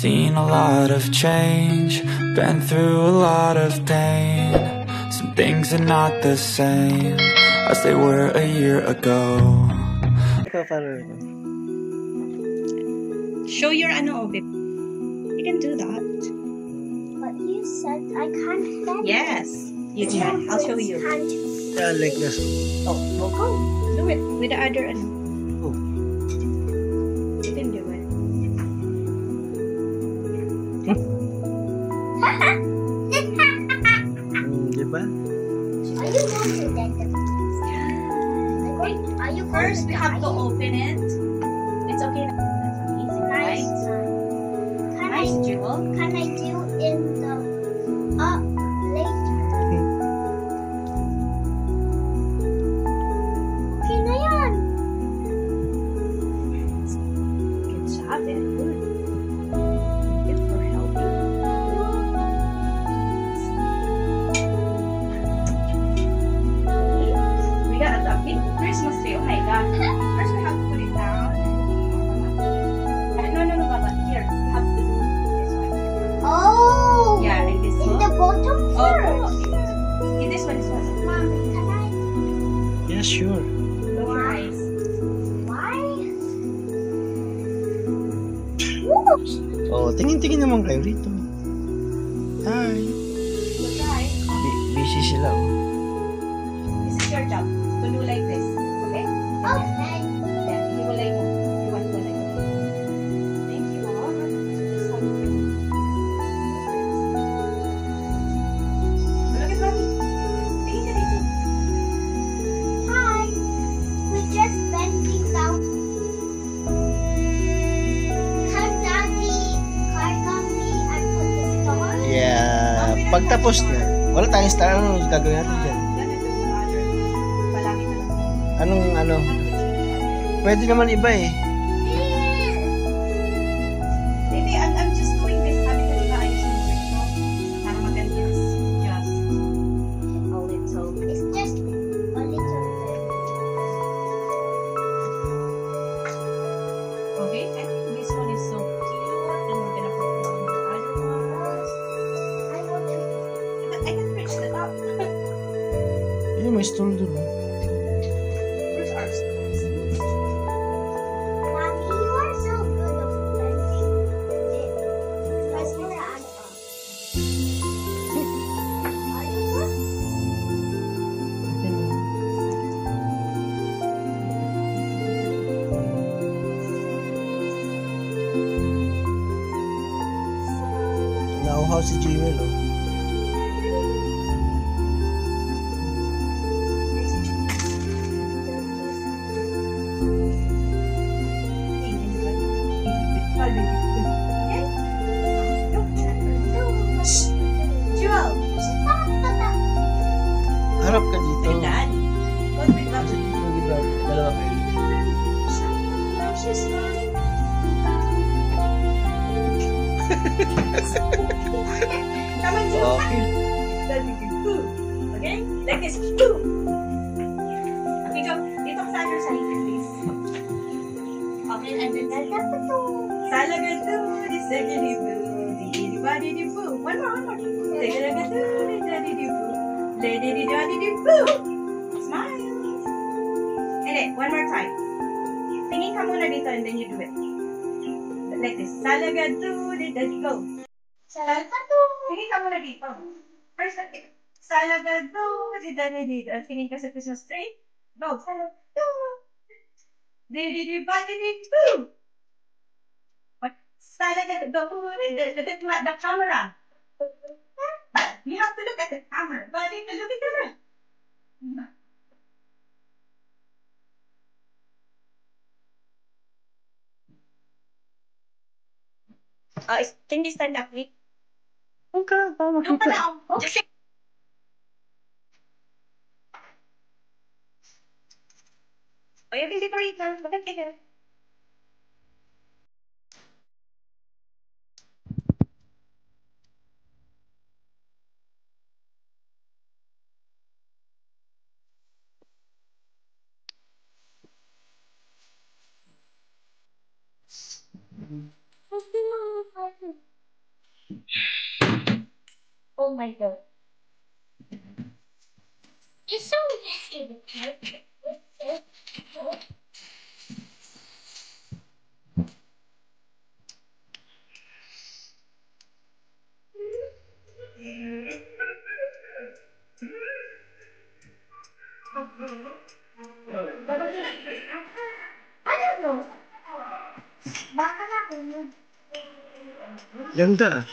Seen a lot of change, been through a lot of pain. Some things are not the same as they were a year ago. Show your babe. You can do that. But you said I can't bend. Yes, you can. I'll show you. Yeah, like this. Oh, well, go. Do it with the other Oh. You can do it. Diba? Are you going to bend the Are you going First, we have to open it. It's okay. That's easy, right? Nice, Jewel. Can I do in the later? Okay na yan. Good job. Very good. Thank you for helping. We got a big Christmas tree. Oh my God. First, we have to put it down. No, Baba. Here, you have to do this one. Oh. Yeah, like this In one. the bottom first. Okay, this one. Mommy, can I? Yeah, sure. Close your eyes. Why? Oh, tingin-tingin naman kayo rito. Hi. Close your eyes. Busy sila, oh. This is your job. To do like this. Okay? Okay. Then, hiwalay mo. You want to hiwalay mo. Thank you. Just have to- Look at mommy. Tingin ka dito. Hi. We're just bending down. Can Daddy carga me and put the star? Yeah, pagtapos na. Wala tayong star. Ano gagawin natin dyan? Ganito yung other. Palagi na lang. Anong ano? Pwede naman iba eh. Maybe I'm just doing this. Sabi ko diba ayusin mo ito. Para maganda is just a little. It's just a little bit. Okay? I think this one is so cute. Then we're gonna put it on the other ones. I want to. I can reach the top. Ayun, may stool dun. Oh. Where's our stools? Mommy, you are so good of bending it. Let's put it on top. Are you good? Nauhaw si Jewel, oh. Jewel! Harap ka dito. Hey, Dad. Go with Baba. Dalawa kayo. She's fine. Come on, Jewel. Okay. Daddy, do poo. Okay? Like this. Poo. Okay, go. Dito ka sa other side, please. Okay, and then Salagado, di sagadi boo. Di body di boo. One more. Salagado, di daddy di boo. Lady di daddy di boo. Smile. And then, one more time. Tingin ka muna dito and then you do it. Like this. Salagado, di daddy go. Salagado. Tingin ka muna dito. First, salagado, di daddy di. Tingin ka sa Christmas tree. Go. Salagado. Di body di boo. Salagado, the camera. You have to look at the camera. Buddy, look at the camera. Can you stand up, Nick? Okay, tama Doon ka na. Just oh, you can see for it now. Bakit ka? Oh my god. It's so nasty. I don't know. Baka na ako yun. Ganda.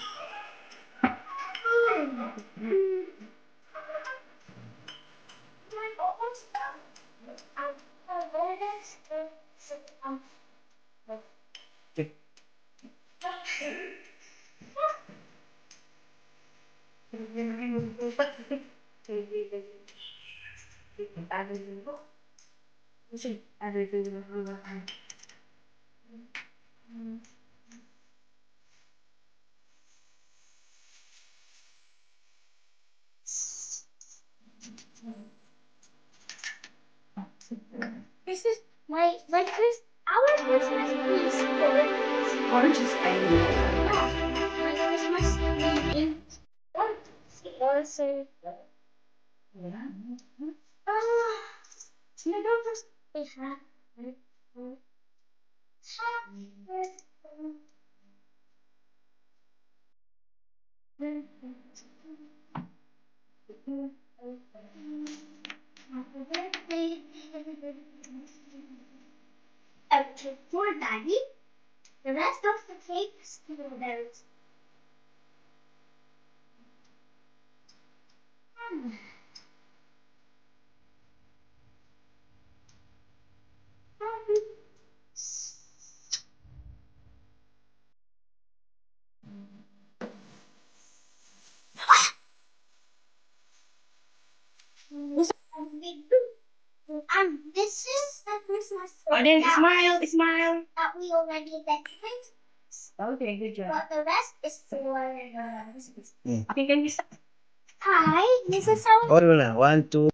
This is my Chris. Our Christmas tree is gorgeous. I know. My Christmas tree is also. Ah, we have. For Daddy, the rest of the cake is noodles. This is the Christmas tree. Then smile, smile. That we already decorated. Okay, good job. But the rest is for Okay, can you stop? Hi, this is how All mo na. 1, 2.